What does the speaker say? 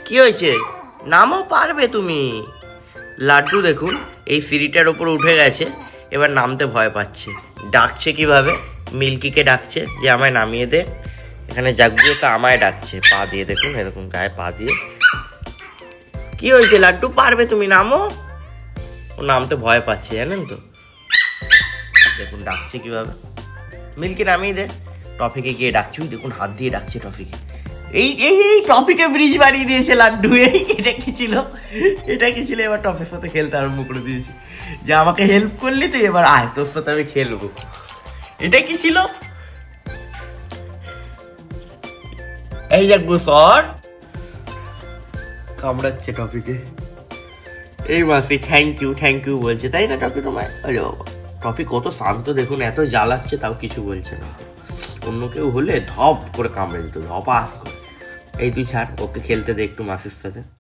কি হয়েছে? নামও পারবে তুমি। লাড্ডু দেখুন এই সিঁড়িটার ওপর উঠে গেছে, এবার নামতে ভয় পাচ্ছে। ডাকছে কিভাবে? মিল্কিকে ডাকছে যে আমায় নামিয়ে দে। এখানে জাগ্গু এসে আমায় ডাকছে পা দিয়ে, দেখুন এরকম গায়ে পা দিয়ে। কি হয়েছে লাড্ডু? পারবে তুমি, নামো। ও নামতে ভয় পাচ্ছে জানেন তো, দেখুন ডাকছে কিভাবে। মিল্কি নামিয়ে দে। টফিকে গিয়ে ডাকছি, দেখুন হাত দিয়ে ডাকছে টফিকে। এই এই এই টফিকে ব্রিজ বানিয়ে দিয়েছে লাড্ডু। এটা কি ছিল? এটা কি ছিল? এবার টফির সাথে খেলতে আরম্ভ করে দিয়েছে যে আমাকে হেল্প করলি তুই, এবার আয় তোর সাথে আমি খেলবো। এটা কি ছিল? এই জাগ্গু সর। কামড়াচ্ছে টফিকে। এই মাসি থ্যাংক ইউ বলছে, তাই না টফি তোমায়? আরে বাবা, টফি কত শান্ত দেখুন, এত জ্বালাচ্ছে তাও কিছু বলছে না। অন্য কেউ হলে ধপ করে কামড়ে দিত, ধপাস করে। এই তুই ছাড়, ওকে খেলতে দে একটু মাসির সাথে।